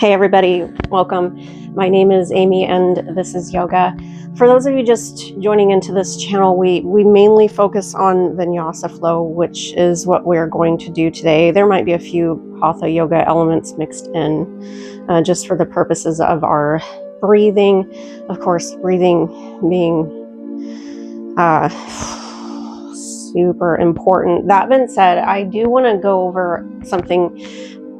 Hey everybody, welcome. My name is Amy and this is yoga. For those of you just joining into this channel, we mainly focus on vinyasa flow, which is what we're going to do today. There might be a few hatha yoga elements mixed in just for the purposes of our breathing. Of course, breathing being super important. That being said, I do want to go over something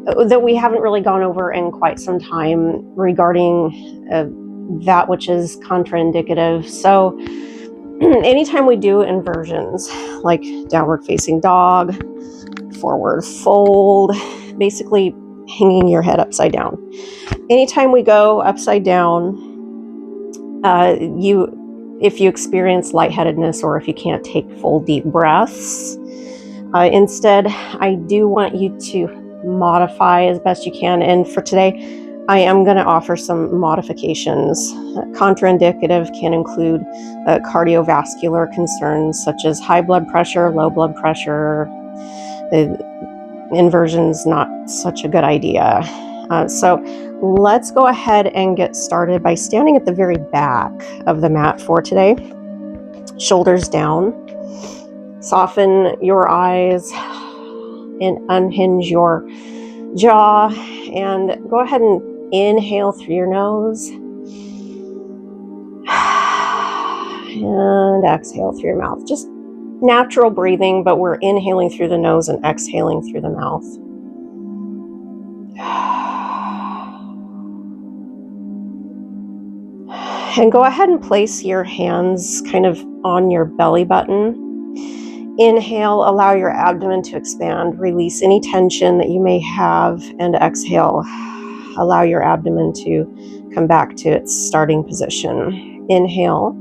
that we haven't really gone over in quite some time regarding that which is contraindicative. So anytime we do inversions like downward facing dog, forward fold, basically hanging your head upside down. Anytime we go upside down, if you experience lightheadedness or if you can't take full deep breaths, instead I do want you to modify as best you can. And for today, I am going to offer some modifications. Contraindicative can include cardiovascular concerns such as high blood pressure, low blood pressure. Inversion's not such a good idea. So let's go ahead and get started by standing at the very back of the mat for today. Shoulders down. Soften your eyes and unhinge your jaw, and go ahead and inhale through your nose and exhale through your mouth. Just natural breathing, but we're inhaling through the nose and exhaling through the mouth. And go ahead and place your hands kind of on your belly button. Inhale, allow your abdomen to expand, release any tension that you may have, and exhale, allow your abdomen to come back to its starting position. Inhale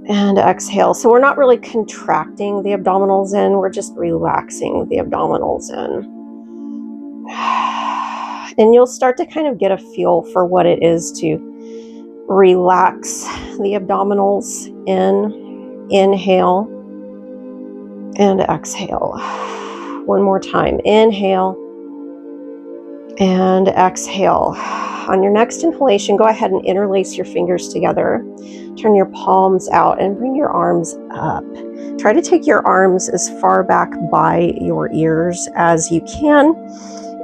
and exhale. So we're not really contracting the abdominals in, we're just relaxing the abdominals in. And you'll start to kind of get a feel for what it is to relax the abdominals in. Inhale and exhale. One more time. Inhale and exhale. On your next inhalation, go ahead and interlace your fingers together. Turn your palms out and bring your arms up. Try to take your arms as far back by your ears as you can.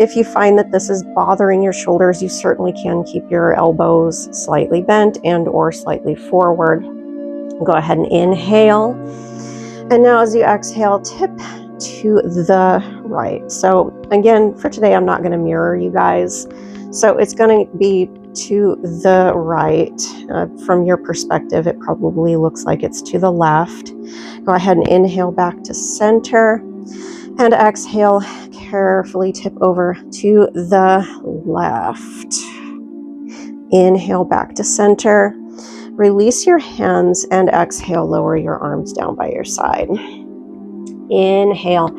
If you find that this is bothering your shoulders, you certainly can keep your elbows slightly bent and or slightly forward. Go ahead and inhale. And now as you exhale, tip to the right. So again, for today, I'm not going to mirror you guys. So it's going to be to the right. From your perspective, it probably looks like it's to the left. Go ahead and inhale back to center. And exhale, carefully tip over to the left. Inhale back to center. Release your hands and exhale, lower your arms down by your side. Inhale,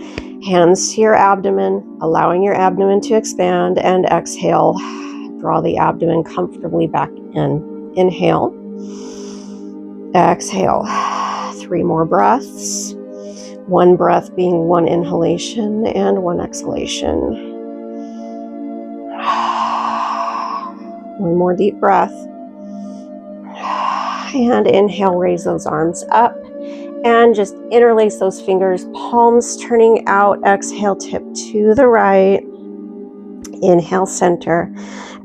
hands to your abdomen, allowing your abdomen to expand, and exhale, draw the abdomen comfortably back in. Inhale, exhale, 3 more breaths. 1 breath being 1 inhalation and 1 exhalation. 1 more deep breath. And inhale, raise those arms up and just interlace those fingers, palms turning out. Exhale, tip to the right. Inhale, center,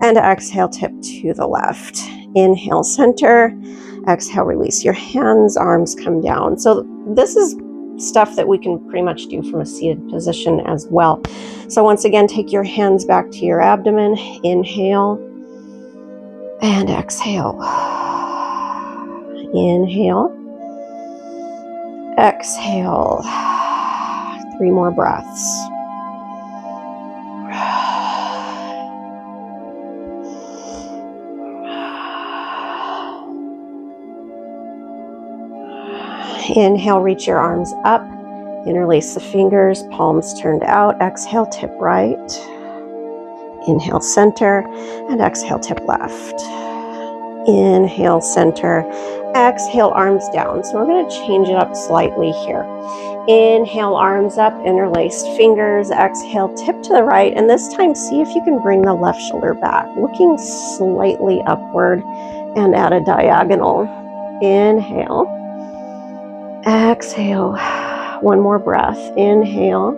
and exhale, tip to the left. Inhale, center. Exhale, release your hands, arms come down. So this is stuff that we can pretty much do from a seated position as well. So once again, take your hands back to your abdomen. Inhale and exhale. Inhale, exhale, 3 more breaths. Inhale, reach your arms up, interlace the fingers, palms turned out. Exhale, tip right. Inhale, center, and exhale, tip left. Inhale, center, Exhale, arms down. So we're going to change it up slightly here. Inhale, arms up, interlaced fingers. Exhale, tip to the right. And this time, see if you can bring the left shoulder back, looking slightly upward and at a diagonal. Inhale. Exhale. One more breath. Inhale.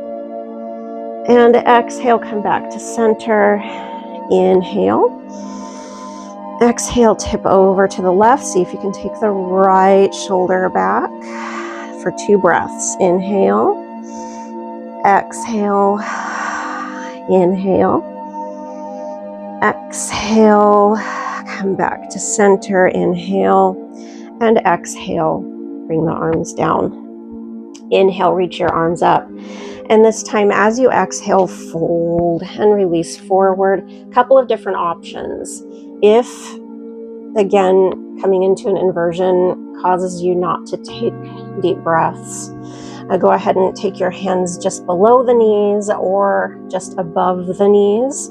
And exhale, come back to center. Inhale. Exhale, tip over to the left. See if you can take the right shoulder back for 2 breaths. Inhale. Exhale. Inhale. Exhale. Come back to center. Inhale. And exhale. Bring the arms down. Inhale, reach your arms up. And this time, as you exhale, fold and release forward. A couple of different options. If, again, coming into an inversion causes you not to take deep breaths, go ahead and take your hands just below the knees or just above the knees.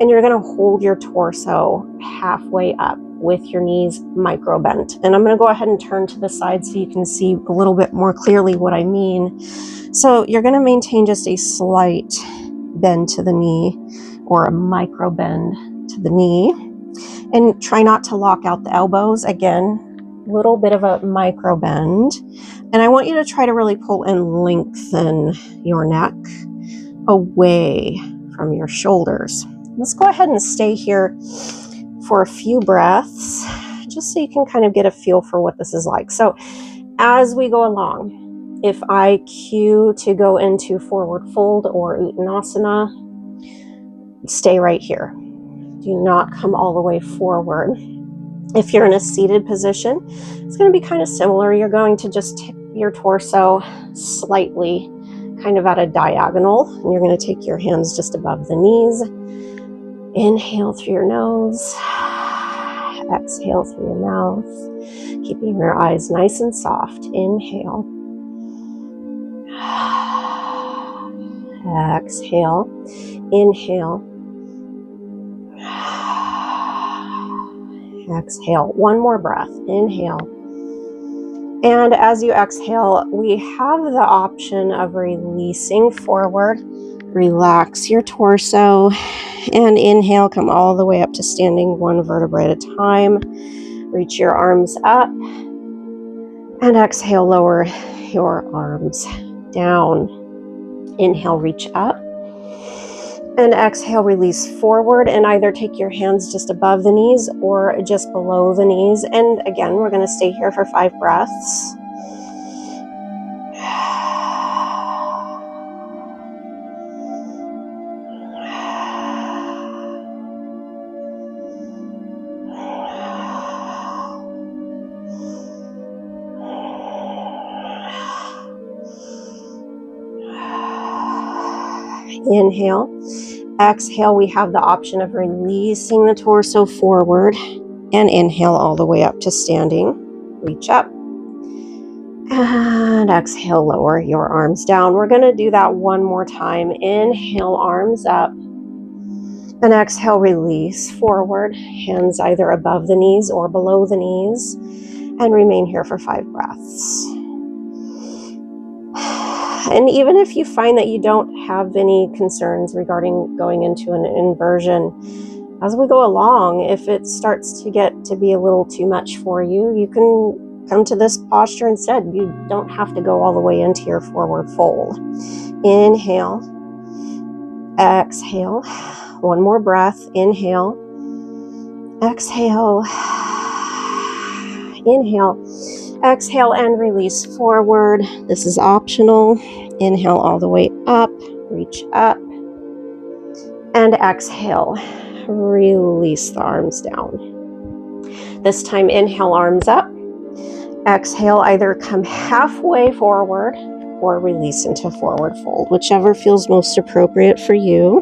And you're going to hold your torso halfway up with your knees micro bent. And I'm going to go ahead and turn to the side so you can see a little bit more clearly what I mean. So you're going to maintain just a slight bend to the knee or a micro bend to the knee. And try not to lock out the elbows. Again, a little bit of a micro bend. And I want you to try to really pull and lengthen your neck away from your shoulders. Let's go ahead and stay here for a few breaths, just so you can kind of get a feel for what this is like. So as we go along, if I cue to go into forward fold or Uttanasana, stay right here. Do not come all the way forward. If you're in a seated position, it's going to be kind of similar. You're going to just tip your torso slightly, kind of at a diagonal, and you're going to take your hands just above the knees. Inhale through your nose. Exhale through your mouth, keeping your eyes nice and soft. Inhale. Exhale. Inhale. Exhale. One more breath. Inhale. And as you exhale, we have the option of releasing forward. Relax your torso. And inhale, come all the way up to standing, 1 vertebrae at a time. Reach your arms up. And exhale, lower your arms down. Inhale, reach up. And exhale, release forward, and either take your hands just above the knees or just below the knees. And again, we're going to stay here for 5 breaths. Inhale. Exhale, we have the option of releasing the torso forward, and inhale all the way up to standing. Reach up. And exhale, lower your arms down. We're going to do that one more time. Inhale, arms up. And exhale, release forward. Hands either above the knees or below the knees. And remain here for 5 breaths. And even if you find that you don't have any concerns regarding going into an inversion, as we go along, if it starts to get to be a little too much for you, you can come to this posture instead. You don't have to go all the way into your forward fold. Inhale. Exhale. One more breath. Inhale. Exhale. Inhale. Exhale and release forward. This is optional. Inhale all the way up. Reach up. And exhale. Release the arms down. This time, inhale, arms up. Exhale, either come halfway forward or release into forward fold, whichever feels most appropriate for you.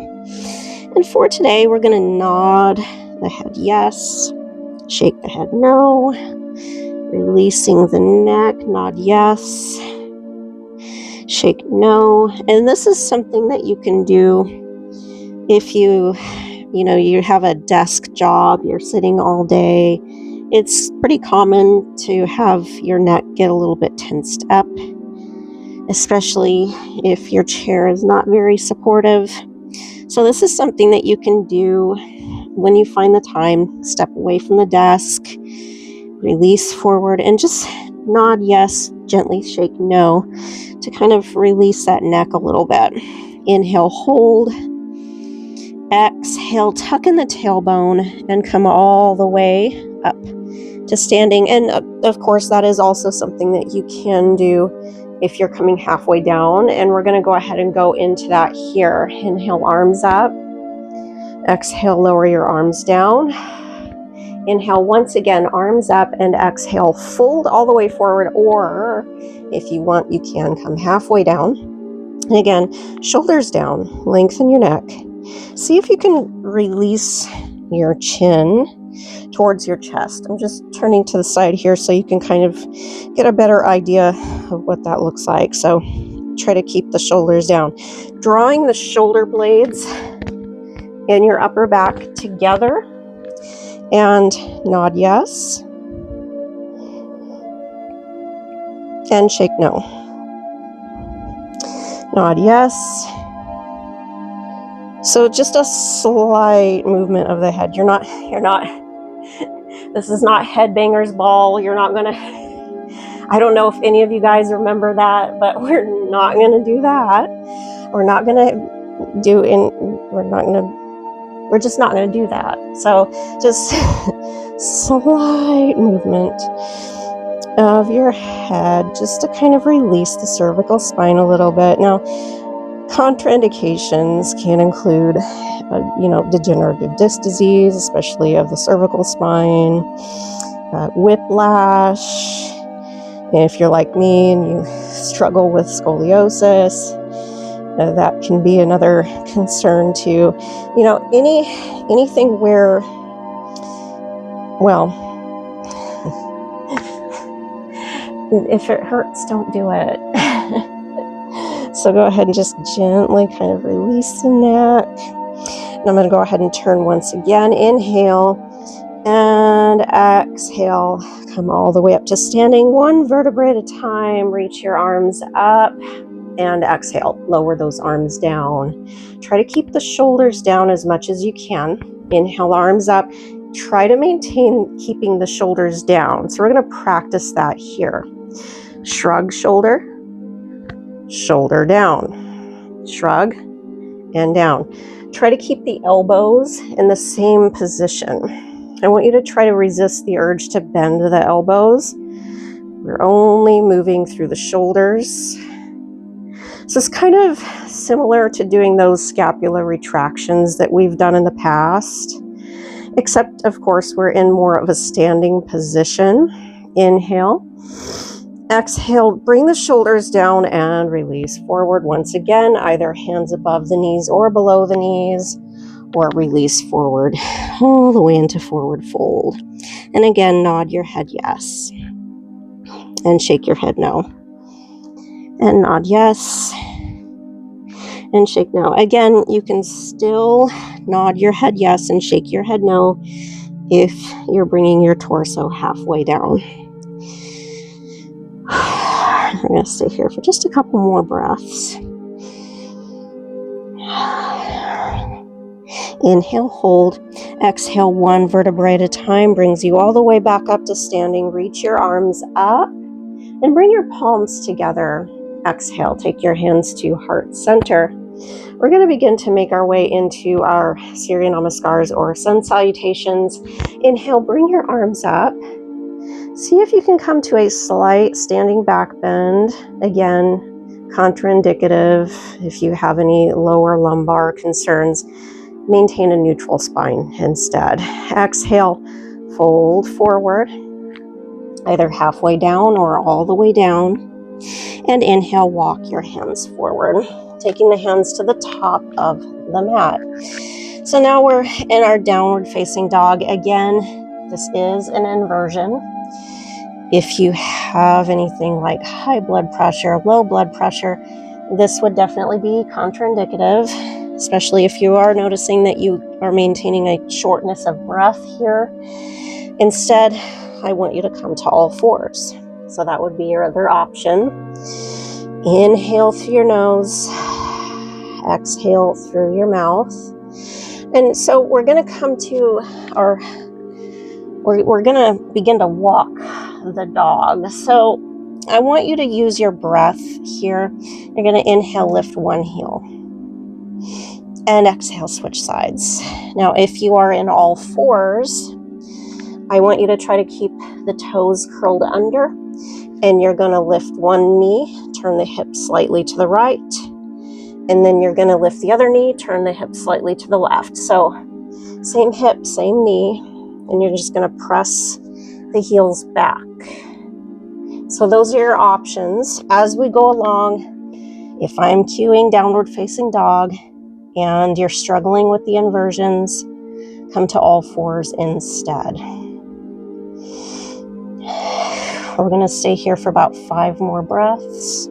And for today, we're going to nod the head yes, shake the head no, releasing the neck, nod yes, shake no. And this is something that you can do if you have a desk job, you're sitting all day, It's pretty common to have your neck get a little bit tensed up, especially if your chair is not very supportive. So this is something that you can do when you find the time. Step away from the desk, release forward, and just nod yes, gently shake no to kind of release that neck a little bit. Inhale, hold. Exhale, tuck in the tailbone and come all the way up to standing. And of course, that is also something that you can do if you're coming halfway down. And we're going to go ahead and go into that here. Inhale, arms up. Exhale, lower your arms down. Inhale, once again, arms up, and exhale, fold all the way forward, or if you want, you can come halfway down. And again, shoulders down, lengthen your neck. See if you can release your chin towards your chest. I'm just turning to the side here so you can kind of get a better idea of what that looks like. So try to keep the shoulders down. Drawing the shoulder blades in your upper back together, and nod yes, and shake no. Nod yes. So just a slight movement of the head. You're not, this is not headbanger's ball. You're not gonna, I don't know if any of you guys remember that, but we're not gonna do that. We're just not gonna do that. So just slight movement of your head just to kind of release the cervical spine a little bit. Now, contraindications can include, degenerative disc disease, especially of the cervical spine, whiplash. If you're like me and you struggle with scoliosis, that can be another concern too. Anything where, well, if it hurts, don't do it. So go ahead and just gently kind of release the neck. And I'm going to go ahead and turn once again. Inhale and exhale. Come all the way up to standing, one vertebrae at a time. Reach your arms up and exhale. Lower those arms down. Try to keep the shoulders down as much as you can. Inhale, arms up. Try to maintain keeping the shoulders down. So we're going to practice that here. Shrug, shoulder, shoulder down, shrug, and down. Try to keep the elbows in the same position. I want you to try to resist the urge to bend the elbows. We're only moving through the shoulders. So it's kind of similar to doing those scapular retractions that we've done in the past, except of course we're in more of a standing position. Inhale. Exhale, bring the shoulders down and release forward once again, either hands above the knees or below the knees, or release forward all the way into forward fold. And again, nod your head yes, and shake your head no, and nod yes, and shake no. Again, you can still nod your head yes and shake your head no if you're bringing your torso halfway down. I'm going to stay here for just a couple more breaths. Inhale, hold. Exhale, one vertebrae at a time brings you all the way back up to standing. Reach your arms up and bring your palms together. Exhale, take your hands to heart center. We're going to begin to make our way into our Surya Namaskars or sun salutations. Inhale, bring your arms up. See if you can come to a slight standing back bend. Again, contraindicative. If you have any lower lumbar concerns, maintain a neutral spine instead. Exhale, fold forward, either halfway down or all the way down. And inhale, walk your hands forward, taking the hands to the top of the mat. So now we're in our downward facing dog. Again, this is an inversion. If you have anything like high blood pressure, low blood pressure, this would definitely be contraindicative, especially if you are noticing that you are maintaining a shortness of breath here. Instead, I want you to come to all fours. So that would be your other option. Inhale through your nose, exhale through your mouth. And so we're going to come to our, we're going to begin to walk the dog. So I want you to use your breath here. You're going to inhale, lift one heel, and exhale, switch sides. Now, if you are in all fours, I want you to try to keep the toes curled under, and you're going to lift one knee, turn the hip slightly to the right, and then you're going to lift the other knee, turn the hip slightly to the left. So same hip, same knee, and you're just going to press the heels back. So those are your options. As we go along, if I'm cueing downward facing dog and you're struggling with the inversions, come to all fours instead. We're going to stay here for about 5 more breaths.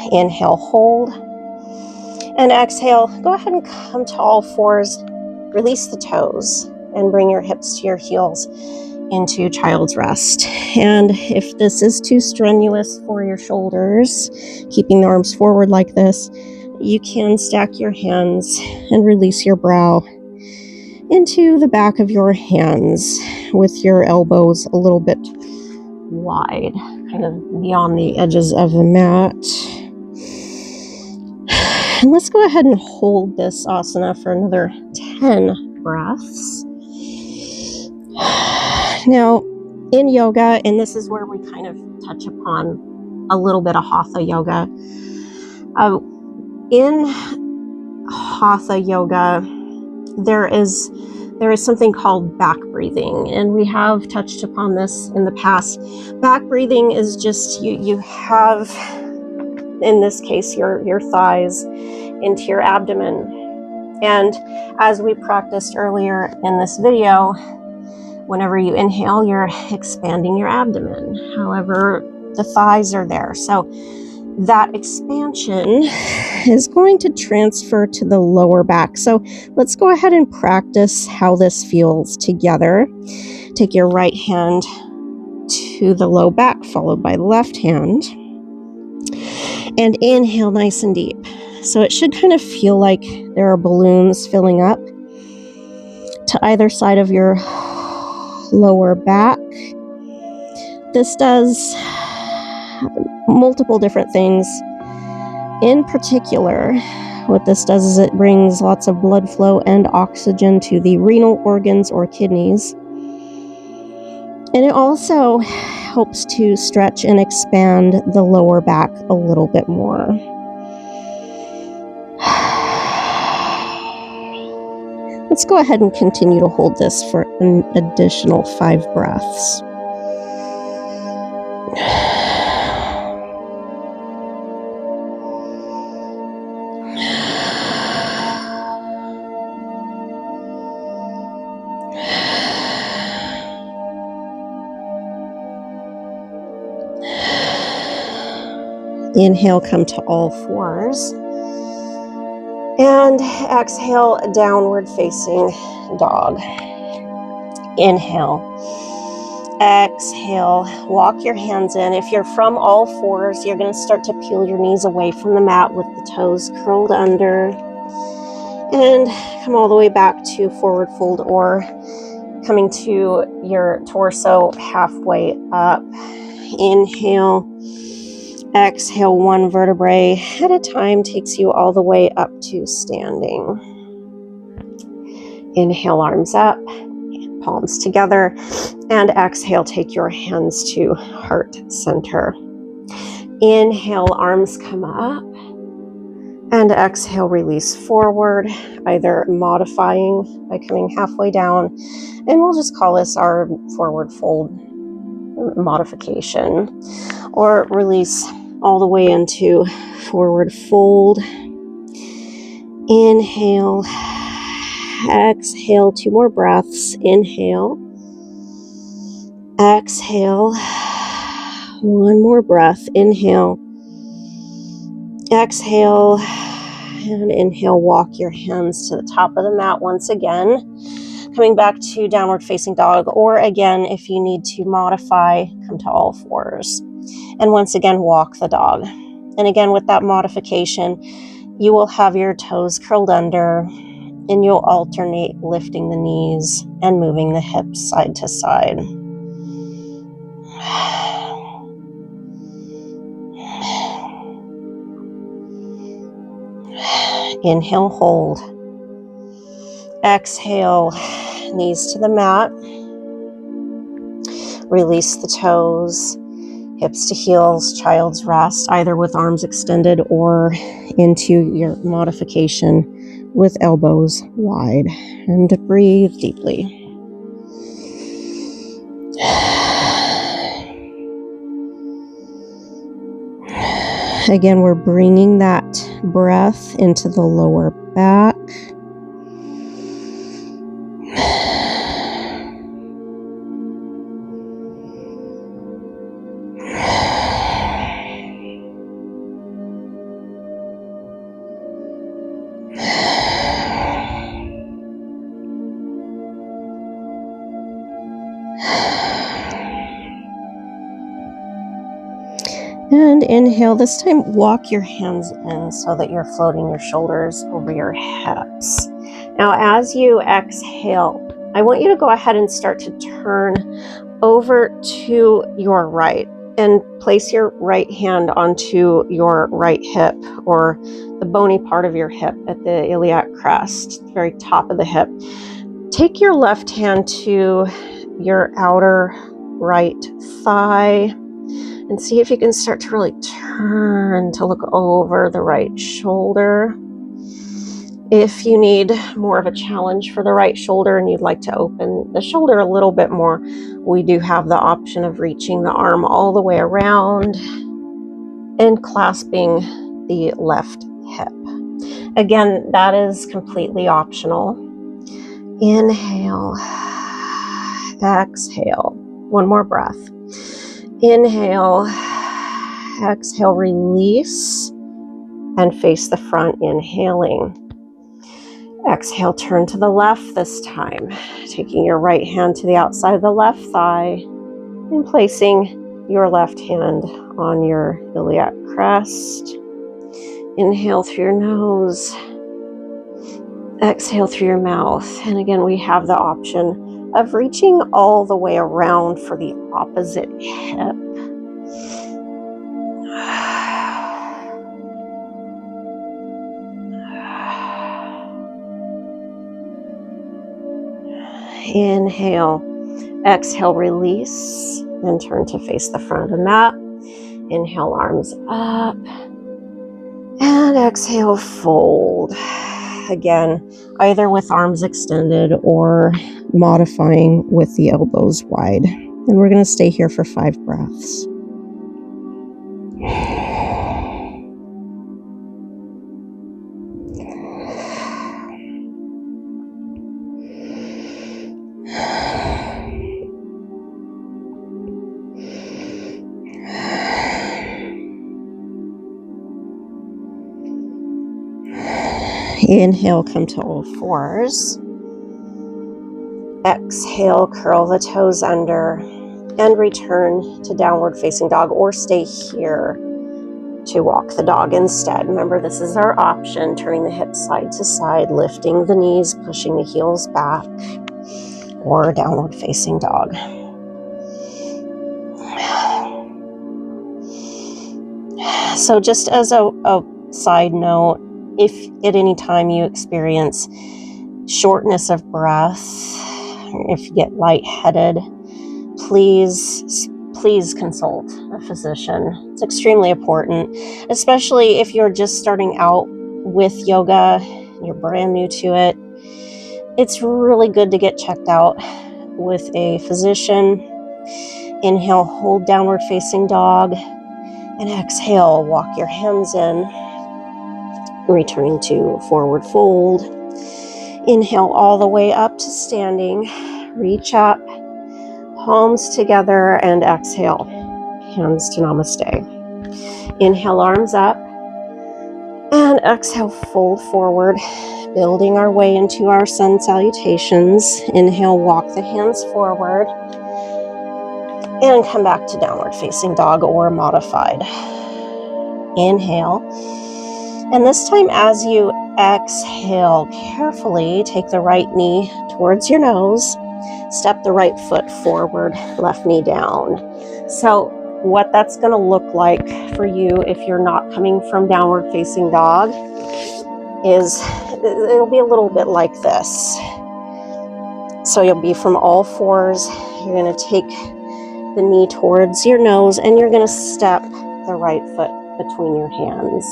Inhale, hold, and exhale. Go ahead and come to all fours. Release the toes and bring your hips to your heels into child's rest. And if this is too strenuous for your shoulders, keeping the arms forward like this, you can stack your hands and release your brow into the back of your hands with your elbows a little bit wide, kind of beyond the edges of the mat. And let's go ahead and hold this asana for another 10 breaths. Now, in yoga, and this is where we kind of touch upon a little bit of hatha yoga. In hatha yoga, there is something called back breathing, and we have touched upon this in the past. Back breathing is just you have, in this case, your thighs into your abdomen. And as we practiced earlier in this video, whenever you inhale, you're expanding your abdomen. However, the thighs are there. So that expansion is going to transfer to the lower back. So let's go ahead and practice how this feels together. Take your right hand to the low back, followed by the left hand. And inhale nice and deep. So it should kind of feel like there are balloons filling up to either side of your lower back. This does multiple different things. In particular, what this does is it brings lots of blood flow and oxygen to the renal organs or kidneys. And it also helps to stretch and expand the lower back a little bit more. Let's go ahead and continue to hold this for an additional 5 breaths. Inhale, come to all fours. And exhale, downward facing dog. Inhale. Exhale, walk your hands in. If you're from all fours, you're going to start to peel your knees away from the mat with the toes curled under. And come all the way back to forward fold, or coming to your torso halfway up. Inhale. Exhale, 1 vertebrae at a time takes you all the way up to standing. Inhale, arms up, palms together, and exhale, take your hands to heart center. Inhale, arms come up, and exhale, release forward, either modifying by coming halfway down, and we'll just call this our forward fold modification, or release all the way into forward fold. Inhale, exhale, 2 more breaths. Inhale, Exhale. One more breath. Inhale. Exhale. And inhale, walk your hands to the top of the mat once again. Coming back to downward facing dog, or again, if you need to modify, come to all fours. And once again, walk the dog. And again, with that modification, you will have your toes curled under, and you'll alternate lifting the knees and moving the hips side to side. Inhale, hold. Exhale, knees to the mat. Release the toes, hips to heels, child's rest, either with arms extended or into your modification with elbows wide. And breathe deeply. Again, we're bringing that breath into the lower back. And inhale, this time walk your hands in so that you're floating your shoulders over your hips. Now, as you exhale, I want you to go ahead and start to turn over to your right and place your right hand onto your right hip, or the bony part of your hip at the iliac crest, very top of the hip. Take your left hand to your outer right thigh and see if you can start to really turn to look over the right shoulder. If you need more of a challenge for the right shoulder and you'd like to open the shoulder a little bit more, we do have the option of reaching the arm all the way around and clasping the left hip. Again, that is completely optional. Inhale, exhale. One more breath. Inhale, exhale, release, and face the front, inhaling. Exhale, turn to the left this time, taking your right hand to the outside of the left thigh and placing your left hand on your iliac crest. Inhale through your nose, exhale through your mouth. And again, we have the option of reaching all the way around for the opposite hip. Inhale, exhale, release, and turn to face the front of the mat. Inhale, arms up, and exhale, fold. Again, either with arms extended or modifying with the elbows wide. And we're going to stay here for 5 breaths. Inhale, come to all fours. Exhale, curl the toes under and return to downward facing dog, or stay here to walk the dog instead. Remember, this is our option, turning the hips side to side, lifting the knees, pushing the heels back, or downward facing dog. So just as a side note, if at any time you experience shortness of breath, if you get lightheaded, please consult a physician. It's extremely important, especially if you're just starting out with yoga, you're brand new to it. It's really good to get checked out with a physician. Inhale, hold downward facing dog, and exhale, walk your hands in, returning to forward fold. Inhale all the way up to standing. Reach up, palms together and exhale, hands to Namaste. Inhale, arms up, and exhale, fold forward, building our way into our sun salutations. Inhale, walk the hands forward, and come back to downward facing dog or modified. Inhale, and this time as you exhale, carefully take the right knee towards your nose, step the right foot forward, left knee down. So what that's going to look like for you if you're not coming from downward facing dog is it'll be a little bit like this. So you'll be from all fours. You're going to take the knee towards your nose and you're going to step the right foot between your hands.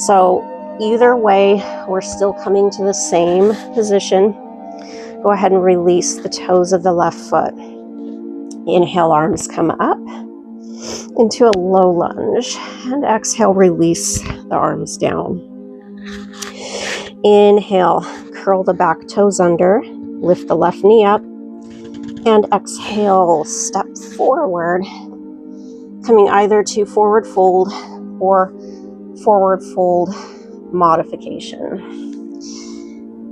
So either way, we're still coming to the same position. Go ahead and release the toes of the left foot. Inhale, arms come up into a low lunge, and exhale, release the arms down. Inhale, curl the back toes under, lift the left knee up, and exhale, step forward, coming either to forward fold or forward fold modification.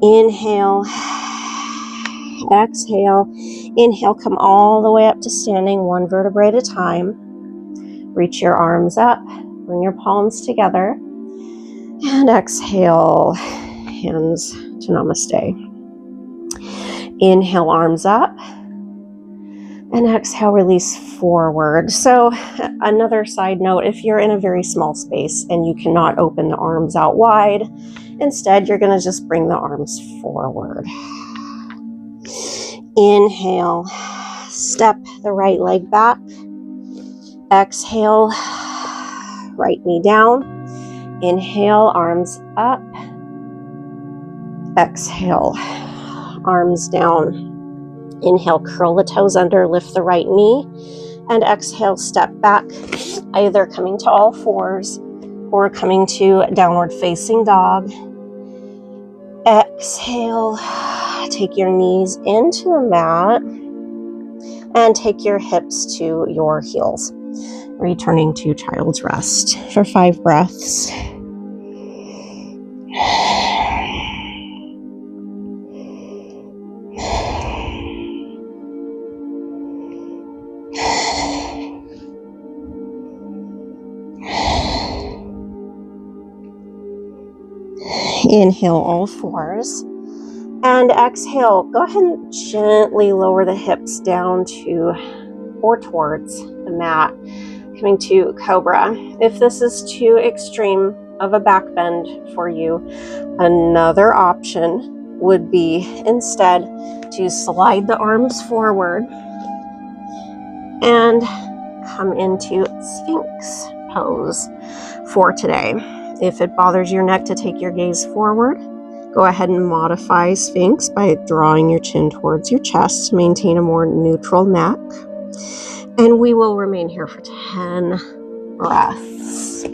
Inhale, exhale, inhale, come all the way up to standing, one vertebrae at a time. Reach your arms up, bring your palms together, and exhale, hands to Namaste. Inhale, arms up, and exhale, release forward. So another side note, if you're in a very small space and you cannot open the arms out wide, instead you're going to just bring the arms forward. Inhale, step the right leg back. Exhale, right knee down. Inhale, arms up. Exhale, arms down. Inhale, curl the toes under, lift the right knee. And exhale, step back, either coming to all fours or coming to downward facing dog. Exhale, take your knees into the mat and take your hips to your heels. Returning to child's rest for 5 breaths. Inhale, all fours. And exhale, go ahead and gently lower the hips down to or towards the mat, coming to cobra. If this is too extreme of a back bend for you, another option would be instead to slide the arms forward and come into Sphinx pose for today. If it bothers your neck to take your gaze forward, go ahead and modify Sphinx by drawing your chin towards your chest to maintain a more neutral neck. And we will remain here for 10 breaths.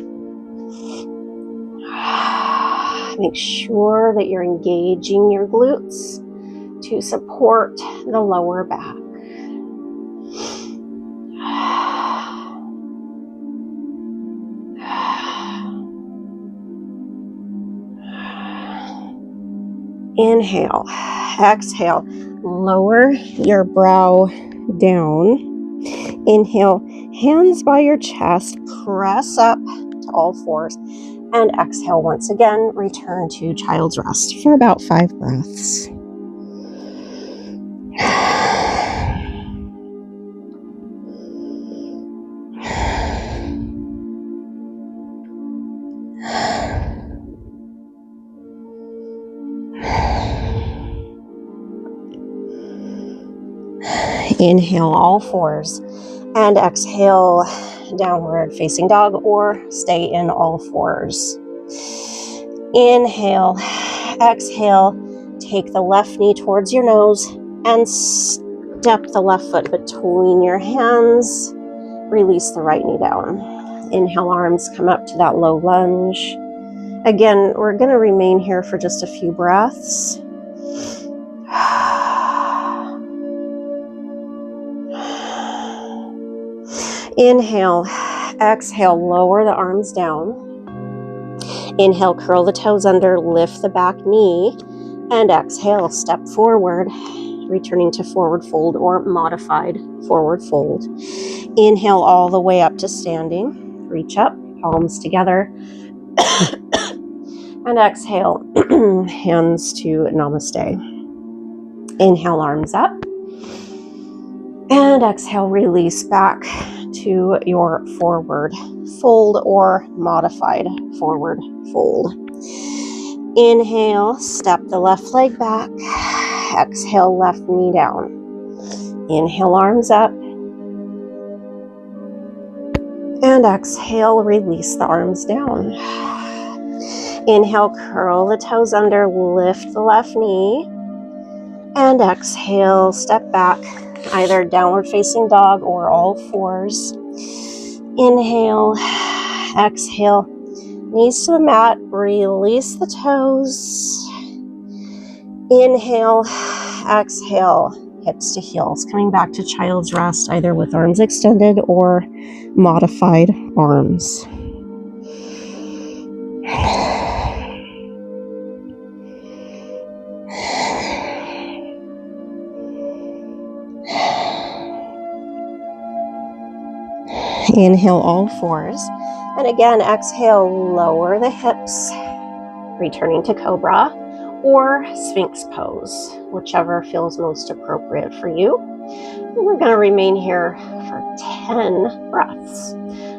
Make sure that you're engaging your glutes to support the lower back. Inhale, exhale, lower your brow down. Inhale, hands by your chest, press up to all fours, and exhale once again, return to child's rest for about 5 breaths. Inhale, all fours, and exhale, downward facing dog or stay in all fours. Inhale, exhale, take the left knee towards your nose and step the left foot between your hands. Release the right knee down. Inhale, arms come up to that low lunge. Again, we're going to remain here for just a few breaths. Inhale, exhale, lower the arms down. Inhale, curl the toes under, lift the back knee, and exhale, step forward, returning to forward fold or modified forward fold. Inhale all the way up to standing, reach up, palms together, and exhale, hands to Namaste. Inhale, arms up, and exhale, release back to your forward fold or modified forward fold. Inhale, step the left leg back. Exhale, left knee down. Inhale, arms up. And exhale, release the arms down. Inhale, curl the toes under, lift the left knee. And exhale, step back, either downward facing dog or all fours. Inhale, exhale, knees to the mat, release the toes. Inhale, exhale, hips to heels, coming back to child's rest, either with arms extended or modified arms. Inhale, all fours. And again, exhale, lower the hips, returning to cobra or sphinx pose, whichever feels most appropriate for you. And we're going to remain here for 10 breaths.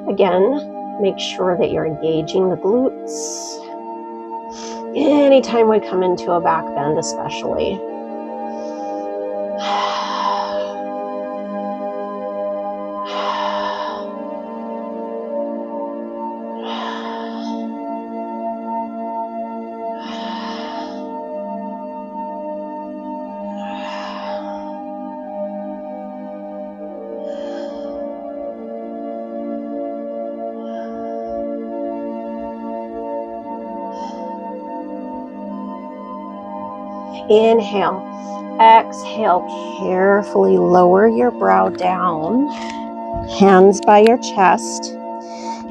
Again, make sure that you're engaging the glutes. Anytime we come into a back bend, especially. Inhale, exhale, carefully lower your brow down, hands by your chest.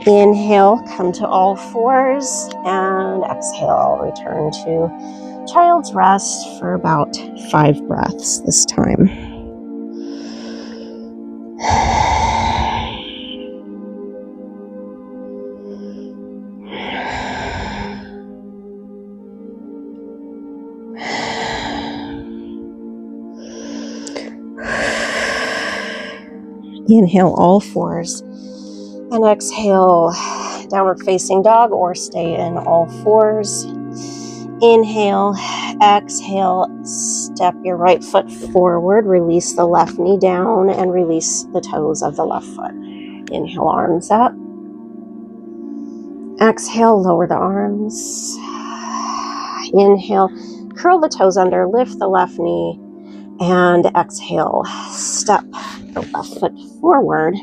Inhale, come to all fours, and exhale, return to child's rest for about 5 breaths this time. Inhale, all fours, and exhale, downward facing dog or stay in all fours. Inhale, exhale, step your right foot forward, release the left knee down and release the toes of the left foot. Inhale, arms up. Exhale, lower the arms. Inhale, curl the toes under, lift the left knee, and exhale, step the left foot forward.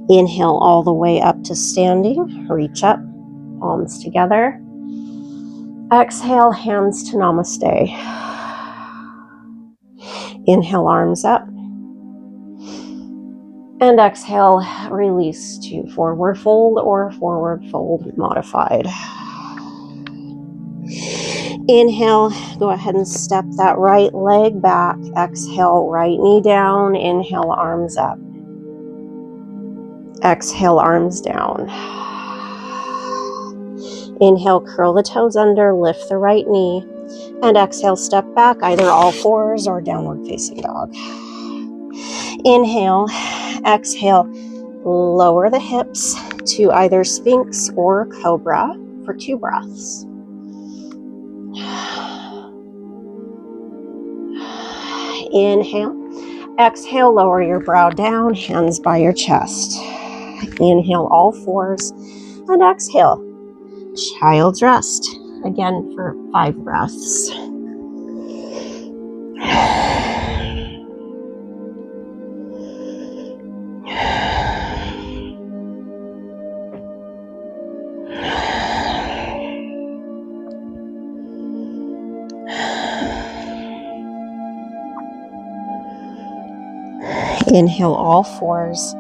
Inhale all the way up to standing, reach up, palms together. Exhale, hands to Namaste. Inhale, arms up. And exhale, release to forward fold or forward fold modified. Inhale, go ahead and step that right leg back. Exhale, right knee down. Inhale, arms up. Exhale, arms down. Inhale, curl the toes under, lift the right knee. And exhale, step back, either all fours or downward facing dog. Inhale, exhale, lower the hips to either sphinx or cobra for 2 breaths. Inhale, exhale, lower your brow down, hands by your chest. Inhale, all fours, and exhale, child's rest, again for 5 breaths. Inhale, all fours,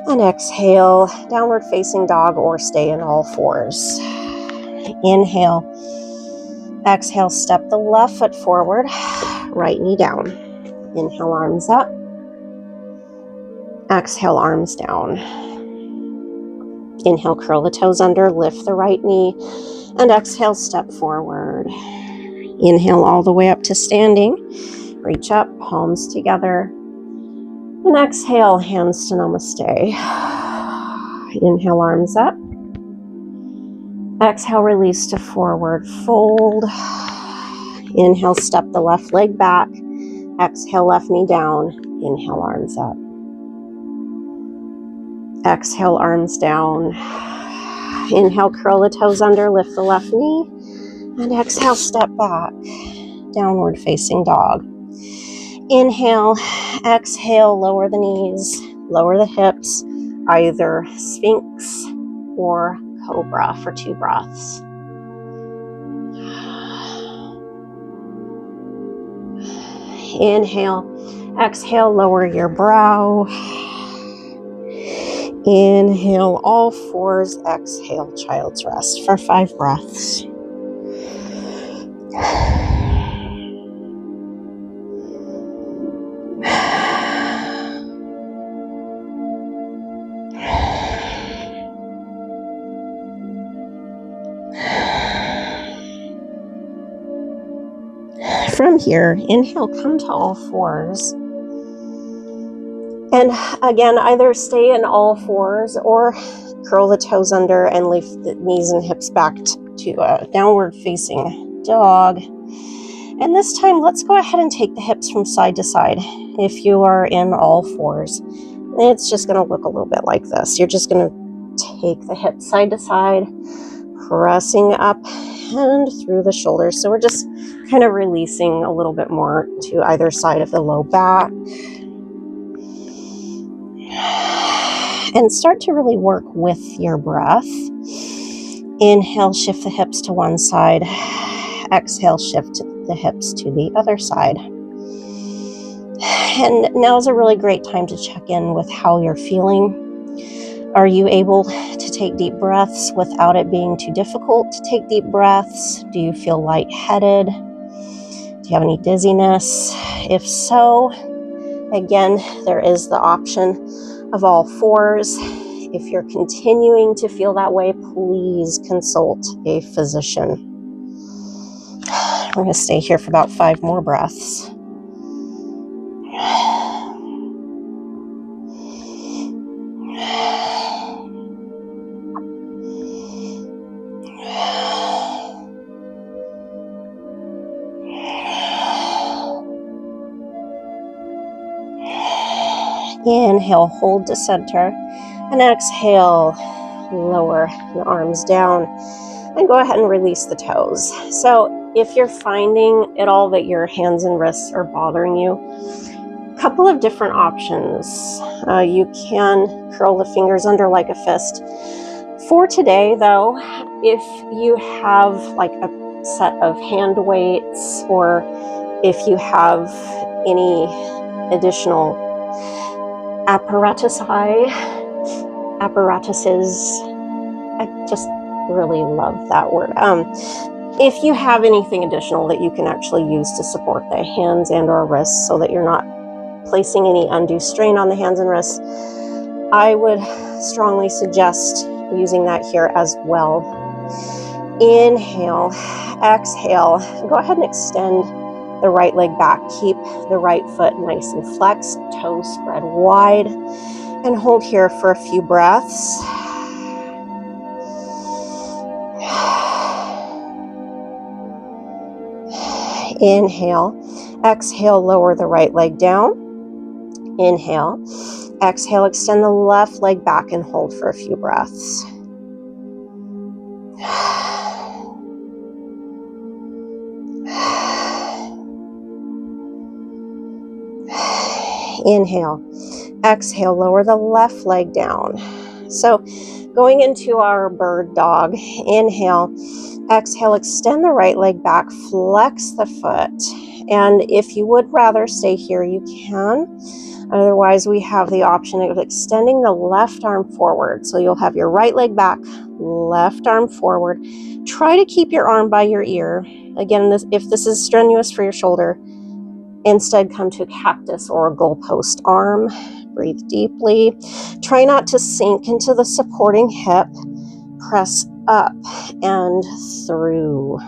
And exhale, downward facing dog or stay in all fours. Inhale. Exhale, step the left foot forward, right knee down. Inhale, arms up. Exhale, arms down. Inhale, curl the toes under, lift the right knee, and exhale, step forward. Inhale all the way up to standing. Reach up, palms together. And exhale, hands to Namaste. Inhale, arms up. Exhale, release to forward fold. Inhale, step the left leg back. Exhale, left knee down. Inhale, arms up. Exhale, arms down. Inhale, curl the toes under, lift the left knee. And exhale, step back. Downward facing dog. Inhale, exhale, lower the knees, lower the hips, either Sphinx or Cobra for 2 breaths. Inhale, exhale, lower your brow. Inhale, all fours, exhale, child's rest for 5 breaths. From here, inhale, come to all fours. And again, either stay in all fours or curl the toes under and lift the knees and hips back to a downward facing dog. And this time, let's go ahead and take the hips from side to side. If you are in all fours, it's just going to look a little bit like this. You're just going to take the hips side to side, pressing up and through the shoulders. So we're just kind of releasing a little bit more to either side of the low back. And start to really work with your breath. Inhale, shift the hips to one side. Exhale, shift the hips to the other side. And now is a really great time to check in with how you're feeling. Are you able to take deep breaths without it being too difficult to take deep breaths? Do you feel lightheaded? Do you have any dizziness? If so, again, there is the option of all fours. If you're continuing to feel that way, please consult a physician. We're going to stay here for about 5 more breaths. Inhale, hold to center, and exhale, lower the arms down, and go ahead and release the toes. So if you're finding at all that your hands and wrists are bothering you, a couple of different options. You can curl the fingers under like a fist. For today, though, if you have like a set of hand weights, or if you have any additional apparatuses, I just really love that word. If you have anything additional that you can actually use to support the hands and or wrists so that you're not placing any undue strain on the hands and wrists, I would strongly suggest using that here as well. Inhale, exhale, go ahead and extend the right leg back. Keep the right foot nice and flexed, toes spread wide, and hold here for a few breaths. Inhale, exhale, lower the right leg down. Inhale, exhale, extend the left leg back and hold for a few breaths. Inhale, exhale, lower the left leg down. So going into our bird dog, inhale, exhale, extend the right leg back, flex the foot, And if you would rather stay here, you can. Otherwise, we have the option of extending the left arm forward. So you'll have your right leg back, left arm forward. Try to keep your arm by your ear. Again, if this is strenuous for your shoulder, instead come to a cactus or a goalpost arm. Breathe deeply. Try not to sink into the supporting hip. Press up and through.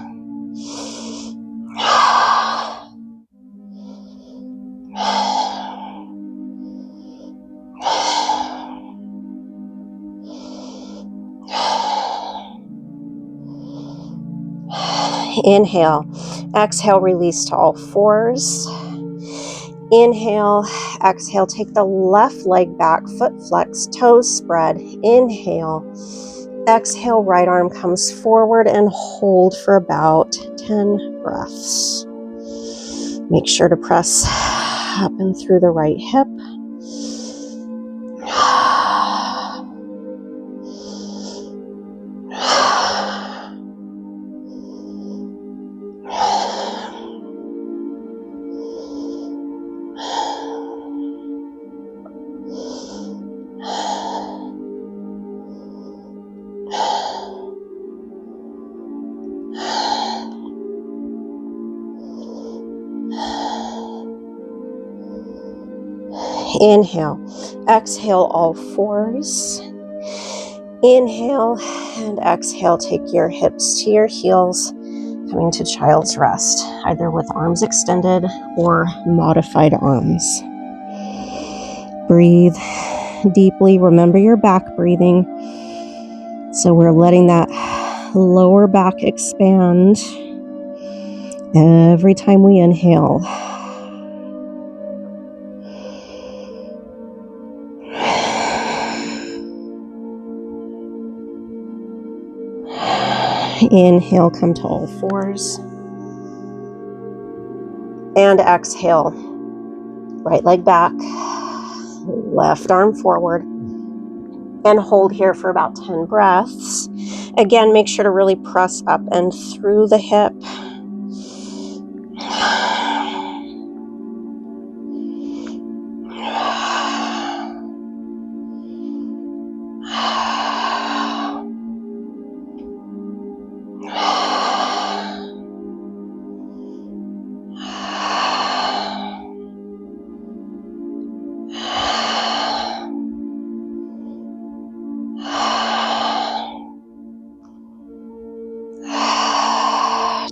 Inhale, exhale, release to all fours. Inhale, exhale, take the left leg back, foot flex, toes spread. Inhale, exhale, right arm comes forward and hold for about 10 breaths. Make sure to press up and through the right hip. Inhale, exhale, all fours. Inhale and exhale, take your hips to your heels, coming to child's rest, either with arms extended or modified arms. Breathe deeply. Remember your back breathing. So we're letting that lower back expand every time we inhale. Inhale, come to all fours. And exhale, right leg back, left arm forward. And hold here for about 10 breaths. Again, make sure to really press up and through the hip.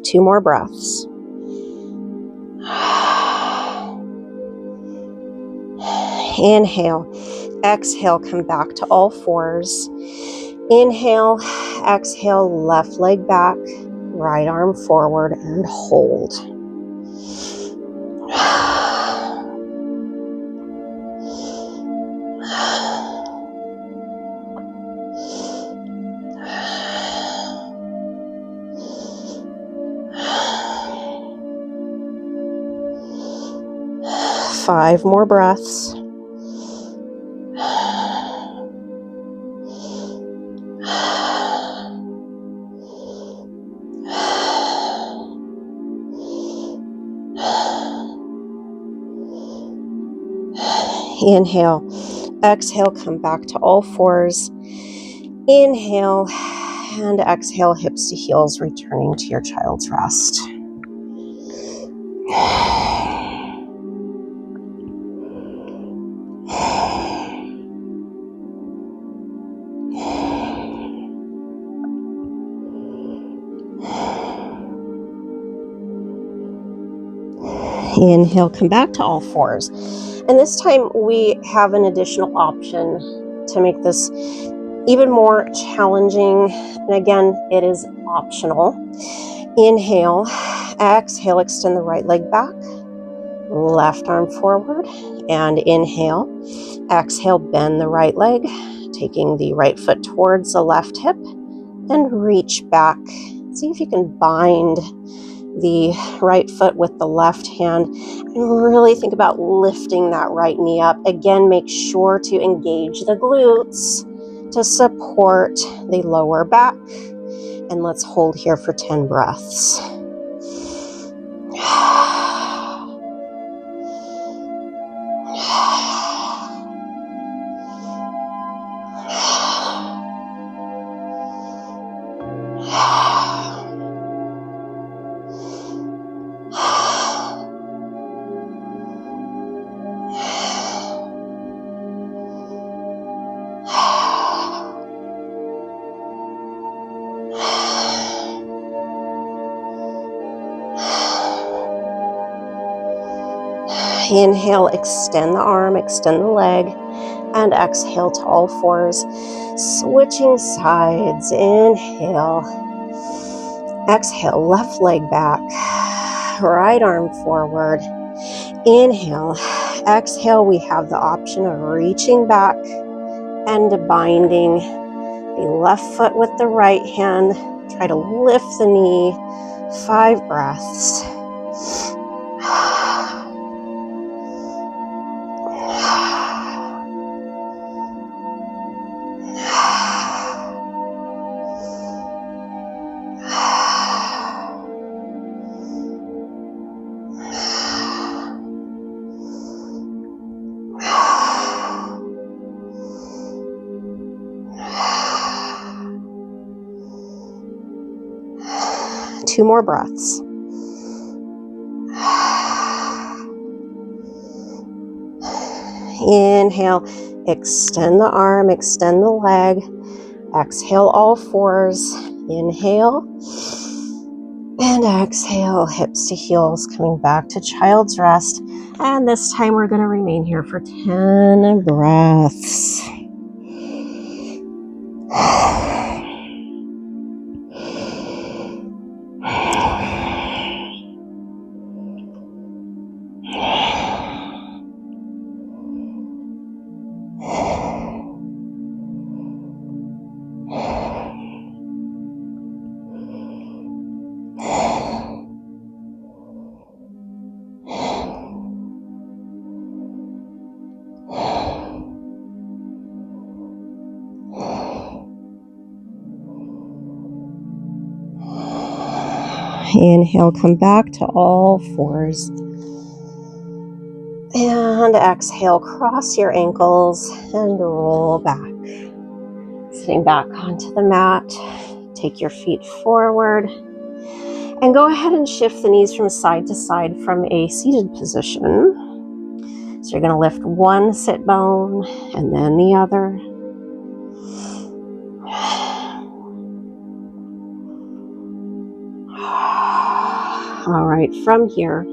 Two more breaths. Inhale, exhale, come back to all fours. Inhale, exhale, left leg back, right arm forward and hold. Five more breaths. Inhale, exhale, come back to all fours. Inhale and exhale, hips to heels, returning to your child's rest. Inhale, come back to all fours. And this time we have an additional option to make this even more challenging. And again, it is optional. Inhale, exhale, extend the right leg back, left arm forward, and inhale. Exhale, bend the right leg, taking the right foot towards the left hip, and reach back. See if you can bind the right foot with the left hand and really think about lifting that right knee up. Again, make sure to engage the glutes to support the lower back. And let's hold here for 10 breaths. Inhale, extend the arm, extend the leg, and exhale to all fours. Switching sides. Inhale. Exhale, left leg back. Right arm forward. Inhale. Exhale, we have the option of reaching back and binding the left foot with the right hand. Try to lift the knee. 5 breaths. Two more breaths. Inhale, extend the arm, extend the leg. Exhale, all fours. Inhale. And exhale, hips to heels, coming back to child's rest. And this time we're going to remain here for 10 breaths. Inhale, come back to all fours. And exhale, cross your ankles and roll back. Sitting back onto the mat, take your feet forward. And go ahead and shift the knees from side to side from a seated position. So you're going to lift one sit bone and then the other. All right, from here,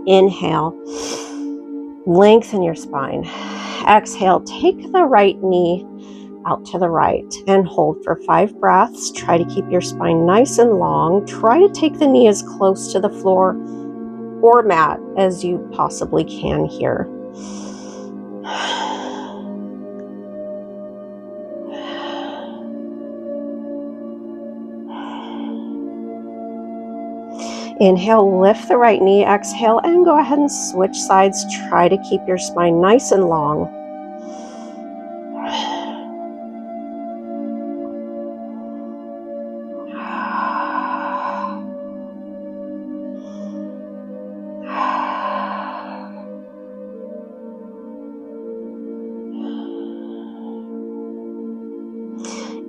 inhale, lengthen your spine. Exhale, take the right knee out to the right and hold for 5 breaths. Try to keep your spine nice and long. Try to take the knee as close to the floor or mat as you possibly can here. Inhale, lift the right knee, exhale, and go ahead and switch sides. Try to keep your spine nice and long.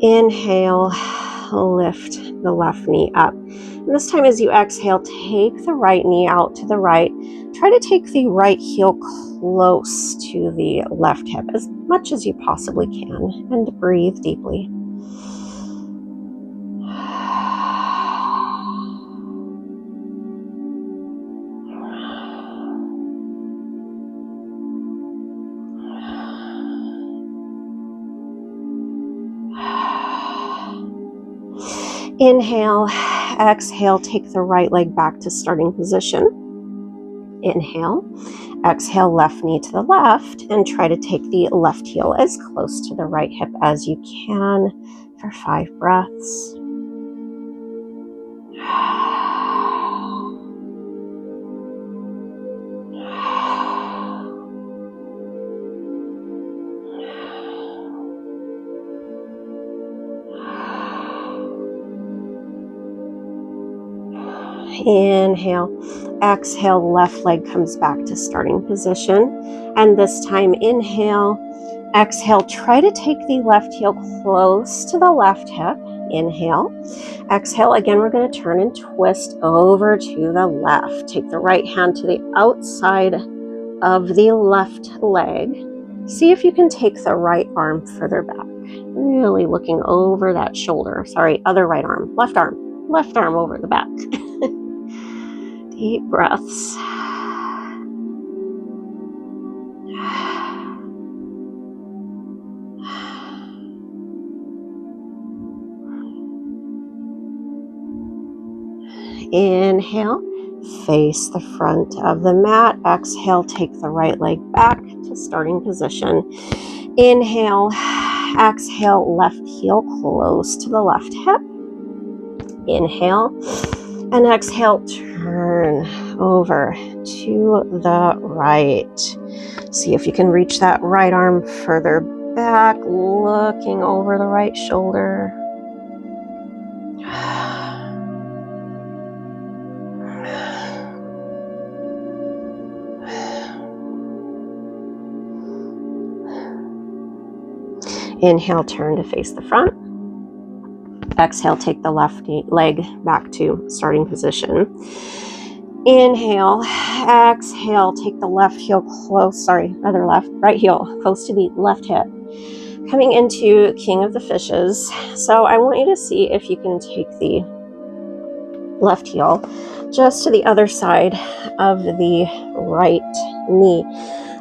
Inhale, lift the left knee up. And this time as you exhale, take the right knee out to the right. Try to take the right heel close to the left hip as much as you possibly can, and breathe deeply. Inhale, exhale, take the right leg back to starting position. Inhale, exhale, left knee to the left, and try to take the left heel as close to the right hip as you can for 5 breaths. Inhale, exhale, left leg comes back to starting position. And this time, inhale, exhale, try to take the left heel close to the left hip. Inhale, exhale, again, we're going to turn and twist over to the left. Take the right hand to the outside of the left leg. See if you can take the right arm further back. Really looking over that shoulder. Sorry, other right arm, left arm over the back. Deep breaths. Inhale, face the front of the mat. Exhale, take the right leg back to starting position. Inhale, exhale, left heel close to the left hip. Inhale, and exhale, turn over to the right. See if you can reach that right arm further back, looking over the right shoulder. Inhale, turn to face the front. Exhale, take the left leg back to starting position. Inhale, exhale, take the right heel close to the left hip. Coming into King of the Fishes. So I want you to see if you can take the left heel just to the other side of the right knee.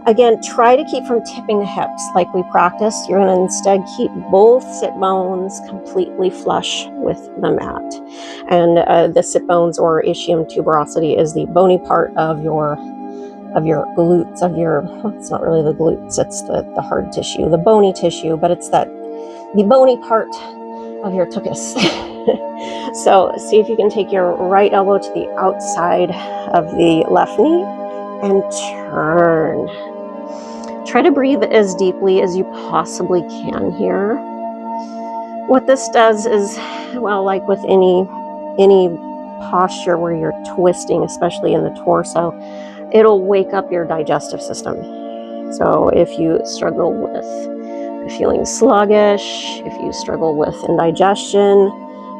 Again, try to keep from tipping the hips like we practiced. You're going to instead keep both sit bones completely flush with the mat. And the sit bones, or ischium tuberosity, is the bony part of your glutes, it's not really the glutes, it's the hard tissue, the bony tissue, but it's the bony part of your tuchus. So see if you can take your right elbow to the outside of the left knee and turn. Try to breathe as deeply as you possibly can here. What this does is, well, like with any posture where you're twisting, especially in the torso, it'll wake up your digestive system. So if you struggle with feeling sluggish, if you struggle with indigestion,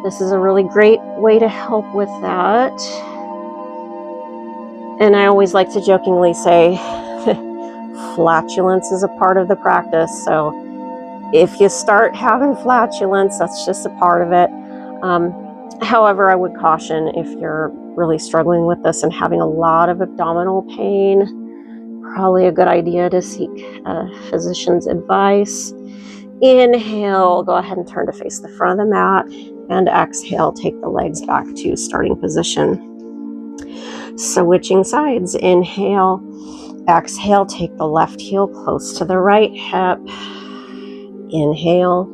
this is a really great way to help with that. And I always like to jokingly say, flatulence is a part of the practice. So if you start having flatulence, that's just a part of it. However, I would caution, if you're really struggling with this and having a lot of abdominal pain, probably a good idea to seek a physician's advice. Inhale, go ahead and turn to face the front of the mat, and exhale, take the legs back to starting position. Switching sides. Inhale, exhale, take the left heel close to the right hip. Inhale,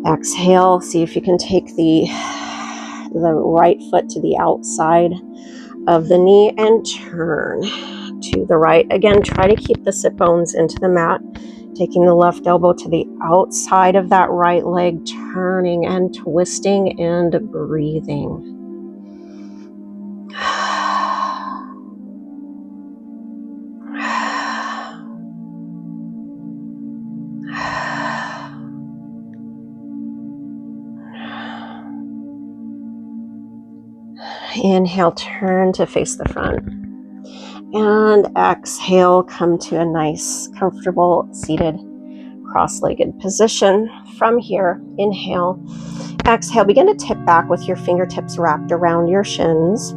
exhale, see if you can take the right foot to the outside of the knee and turn to the right. Again, try to keep the sit bones into the mat, taking the left elbow to the outside of that right leg, turning and twisting and breathing. Inhale, turn to face the front. And exhale, come to a nice, comfortable, seated, cross-legged position. From here, inhale, exhale, begin to tip back with your fingertips wrapped around your shins.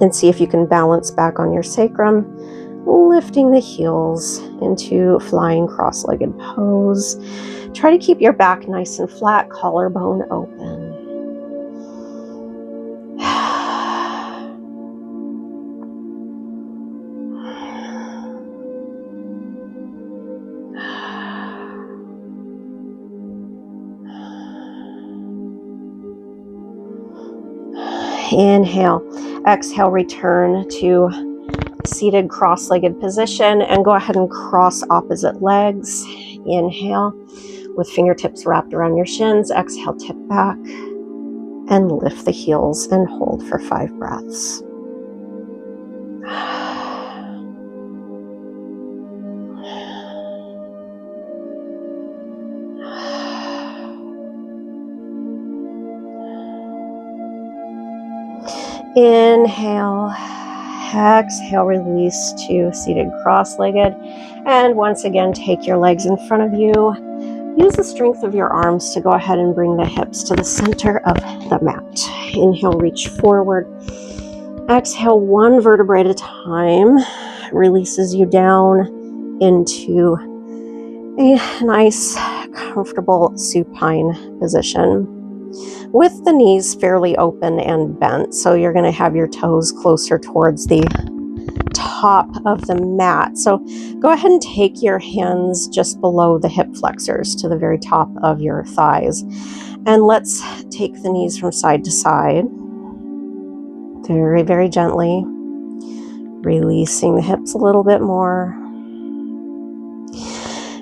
And see if you can balance back on your sacrum, lifting the heels into flying cross-legged pose. Try to keep your back nice and flat, collarbone open. Inhale, exhale, return to seated cross-legged position and go ahead and cross opposite legs. Inhale, with fingertips wrapped around your shins. Exhale, tip back and lift the heels and hold for 5 breaths. Inhale, exhale, release to seated cross-legged. And once again, take your legs in front of you. Use the strength of your arms to go ahead and bring the hips to the center of the mat. Inhale, reach forward. Exhale, 1 vertebrae at a time. Releases you down into a nice, comfortable supine position. with the knees fairly open and bent. So you're going to have your toes closer towards the top of the mat. So go ahead and take your hands just below the hip flexors to the very top of your thighs. And let's take the knees from side to side. Very, very gently. Releasing the hips a little bit more.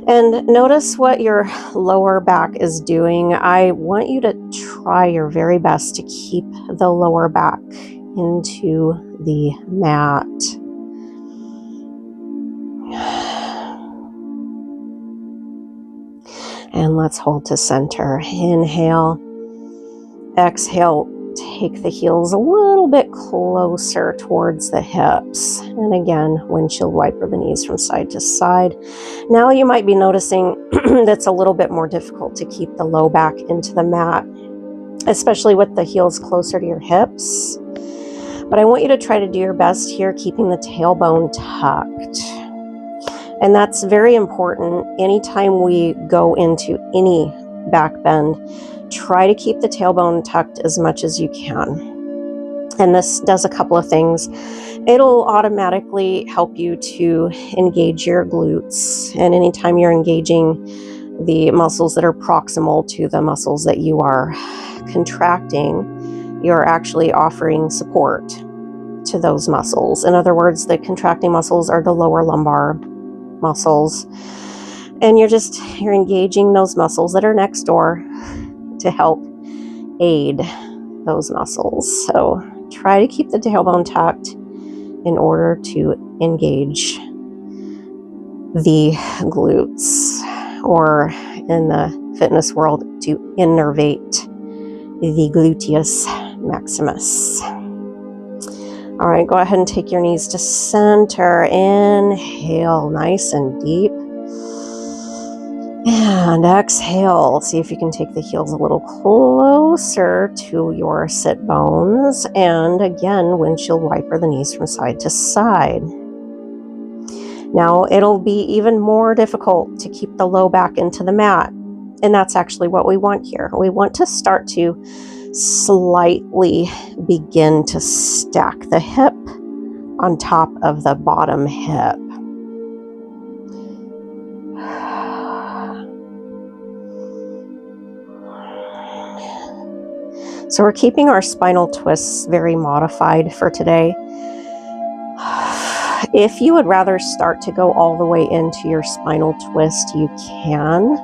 And notice what your lower back is doing. I want you to try your very best to keep the lower back into the mat. And let's hold to center. Inhale. Exhale. Take the heels a little bit closer towards the hips. And again, windshield wiper the knees from side to side. Now you might be noticing that's a little bit more difficult to keep the low back into the mat, especially with the heels closer to your hips. But I want you to try to do your best here, keeping the tailbone tucked. And that's very important. Anytime we go into any back bend, try to keep the tailbone tucked as much as you can. And this does a couple of things. It'll automatically help you to engage your glutes. And anytime you're engaging the muscles that are proximal to the muscles that you are contracting, you're actually offering support to those muscles. In other words, the contracting muscles are the lower lumbar muscles. And you're engaging those muscles that are next door to help aid those muscles. So try to keep the tailbone tucked in order to engage the glutes, or in the fitness world, to innervate the gluteus maximus. All right, go ahead and take your knees to center. Inhale, nice and deep. And exhale. See if you can take the heels a little closer to your sit bones. And again, windshield wiper the knees from side to side. Now, it'll be even more difficult to keep the low back into the mat. And that's actually what we want here. We want to start to slightly begin to stack the hip on top of the bottom hip. So we're keeping our spinal twists very modified for today. If you would rather start to go all the way into your spinal twist, you can.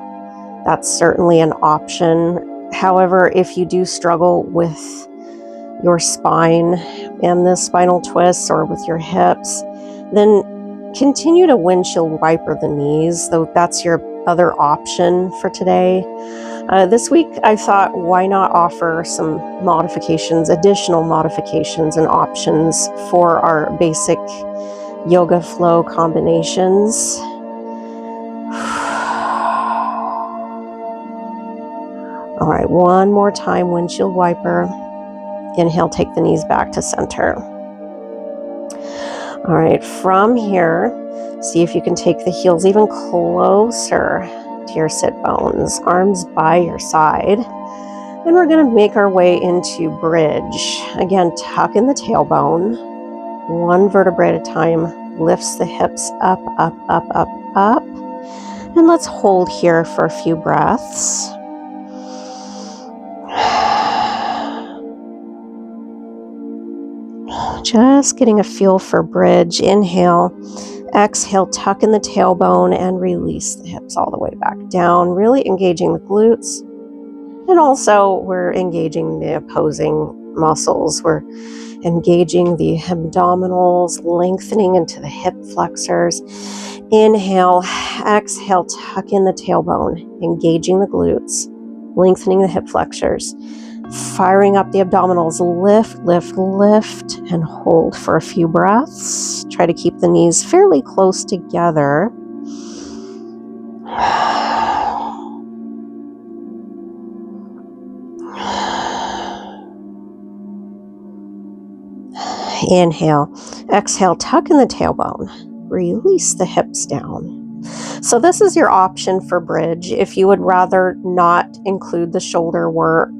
That's certainly an option. However, if you do struggle with your spine and the spinal twists, or with your hips, then continue to windshield wiper the knees, though that's your other option for today. This week, I thought, why not offer some modifications, additional modifications and options for our basic yoga flow combinations. All right, one more time, windshield wiper. Inhale, take the knees back to center. All right, from here, see if you can take the heels even closer to your sit bones, arms by your side. And we're going to make our way into bridge. Again, tuck in the tailbone. One vertebrae at a time lifts the hips up, up, up, up, up. And let's hold here for a few breaths. Just getting a feel for bridge. Inhale. Exhale, tuck in the tailbone and release the hips all the way back down, really engaging the glutes. And also we're engaging the opposing muscles. We're engaging the abdominals, lengthening into the hip flexors. Inhale, exhale, tuck in the tailbone, engaging the glutes, lengthening the hip flexors, firing up the abdominals. Lift, lift, lift, and hold for a few breaths. Try to keep the knees fairly close together. Inhale, exhale, tuck in the tailbone, release the hips down. So this is your option for bridge. If you would rather not include the shoulder work,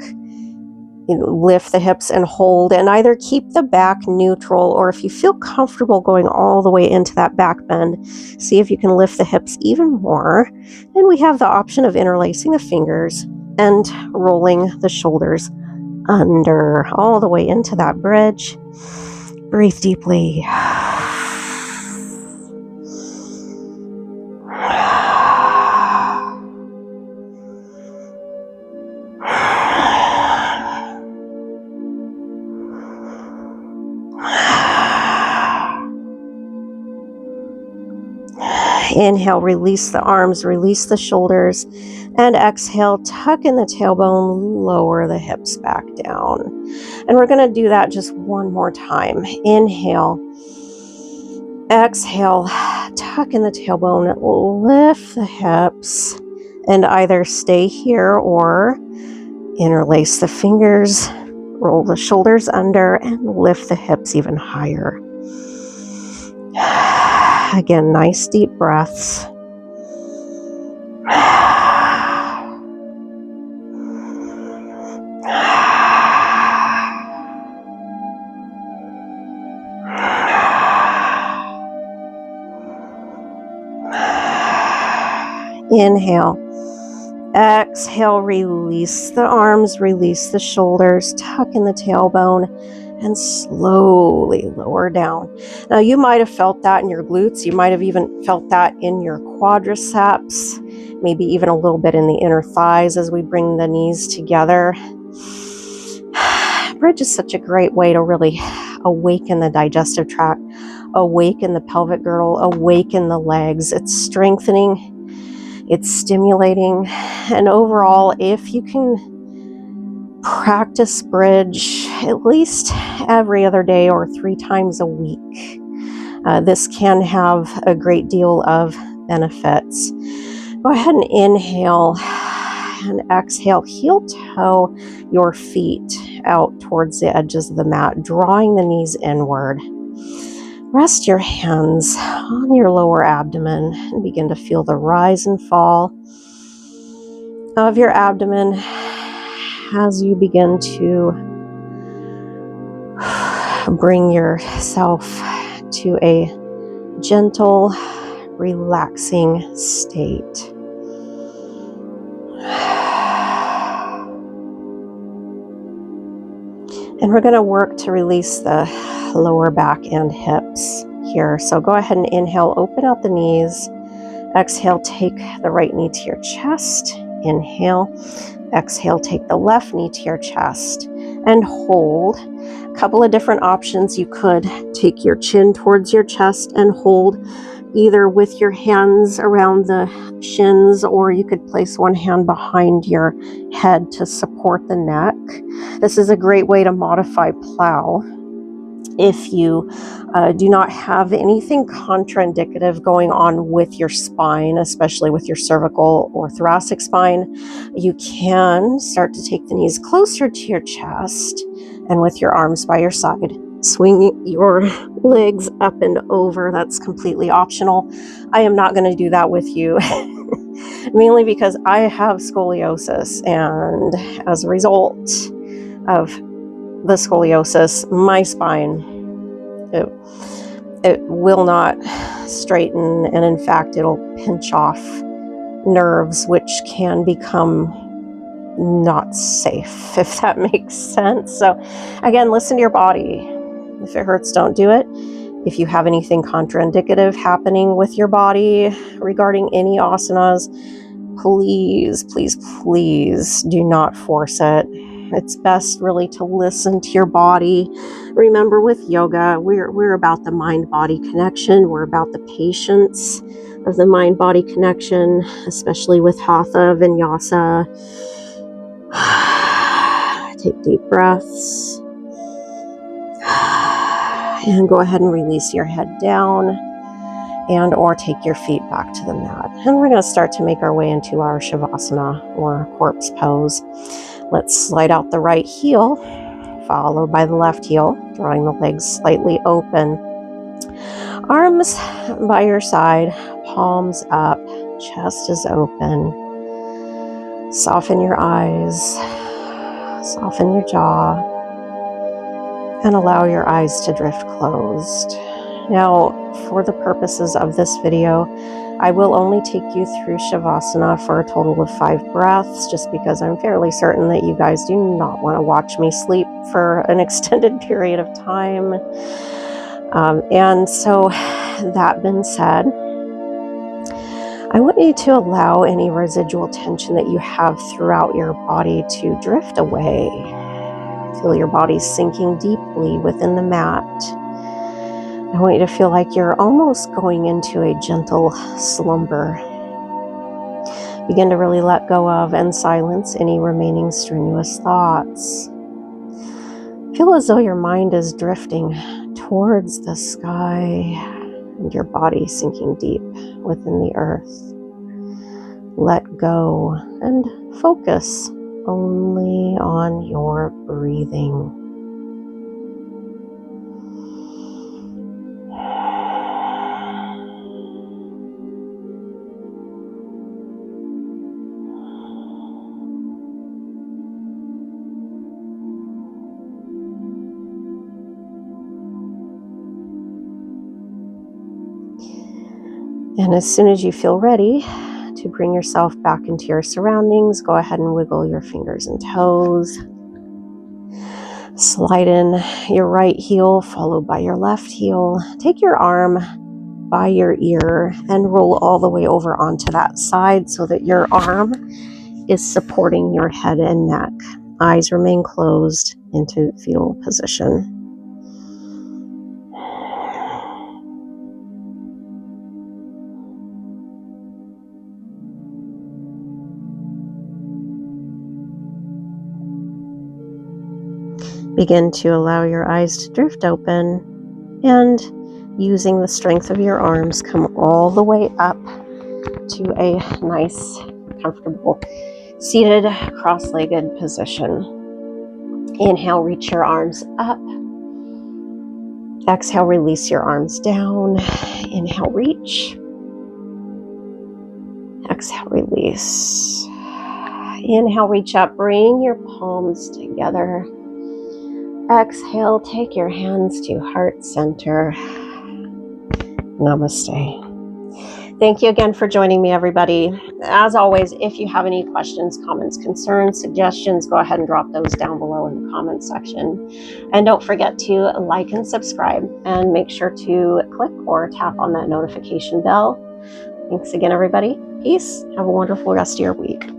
lift the hips and hold, and either keep the back neutral, or if you feel comfortable going all the way into that back bend, see if you can lift the hips even more. And we have the option of interlacing the fingers and rolling the shoulders under all the way into that bridge. Breathe deeply. Inhale, release the arms, release the shoulders, and exhale, tuck in the tailbone, lower the hips back down. And we're going to do that just one more time. Inhale, exhale, tuck in the tailbone, lift the hips, and either stay here or interlace the fingers, roll the shoulders under, and lift the hips even higher. Again, nice deep breaths. Inhale. Exhale, release the arms, release the shoulders, tuck in the tailbone, and slowly lower down. Now, you might have felt that in your glutes. You might have even felt that in your quadriceps, maybe even a little bit in the inner thighs as we bring the knees together. Bridge is such a great way to really awaken the digestive tract, awaken the pelvic girdle, awaken the legs. It's strengthening, it's stimulating, and overall, if you can practice bridge at least every other day or 3 times a week, this can have a great deal of benefits. Go ahead and inhale and exhale. Heel toe your feet out towards the edges of the mat, drawing the knees inward. Rest your hands on your lower abdomen and begin to feel the rise and fall of your abdomen as you begin to bring yourself to a gentle, relaxing state. And we're going to work to release the lower back and hips here. So go ahead and inhale, open out the knees. Exhale, take the right knee to your chest. Inhale. Exhale, take the left knee to your chest and hold. A couple of different options. You could take your chin towards your chest and hold either with your hands around the shins, or you could place one hand behind your head to support the neck. This is a great way to modify plow. If you do not have anything contraindicative going on with your spine, especially with your cervical or thoracic spine, you can start to take the knees closer to your chest, and with your arms by your side, swing your legs up and over. That's completely optional. I am not going to do that with you, mainly because I have scoliosis, and as a result of the scoliosis, my spine, it will not straighten, and in fact it'll pinch off nerves, which can become not safe, if that makes sense. So again, listen to your body. If it hurts, don't do it. If you have anything contraindicative happening with your body regarding any asanas, please, please, please do not force it. It's best really to listen to your body. Remember, with yoga, we're about the mind-body connection. We're about the patience of the mind-body connection, especially with hatha, vinyasa. Take deep breaths. And go ahead and release your head down, and or take your feet back to the mat. And we're going to start to make our way into our shavasana, or corpse pose. Let's slide out the right heel, followed by the left heel, drawing the legs slightly open. Arms by your side, palms up, chest is open. Soften your eyes, Soften your jaw and allow your eyes to drift closed. Now, for the purposes of this video, I will only take you through Shavasana for a total of 5 breaths, just because I'm fairly certain that you guys do not want to watch me sleep for an extended period of time. And so, that being said, I want you to allow any residual tension that you have throughout your body to drift away. Feel your body sinking deeply within the mat. I want you to feel like you're almost going into a gentle slumber. Begin to really let go of and silence any remaining strenuous thoughts. Feel as though your mind is drifting towards the sky and your body sinking deep within the earth. Let go and focus only on your breathing. And as soon as you feel ready to bring yourself back into your surroundings, go ahead and wiggle your fingers and toes. Slide in your right heel, followed by your left heel. Take your arm by your ear and roll all the way over onto that side so that your arm is supporting your head and neck. Eyes remain closed into fetal position. Begin to allow your eyes to drift open, and using the strength of your arms, come all the way up to a nice, comfortable, seated, cross-legged position. Inhale, reach your arms up. Exhale, release your arms down. Inhale, reach. Exhale, release. Inhale, reach up, bring your palms together. Exhale, take your hands to heart center. Namaste. Thank you again for joining me, everybody. As always, if you have any questions, comments, concerns, suggestions, go ahead and drop those down below in the comments section. And don't forget to like and subscribe, and make sure to click or tap on that notification bell. Thanks again, everybody. Peace. Have a wonderful rest of your week.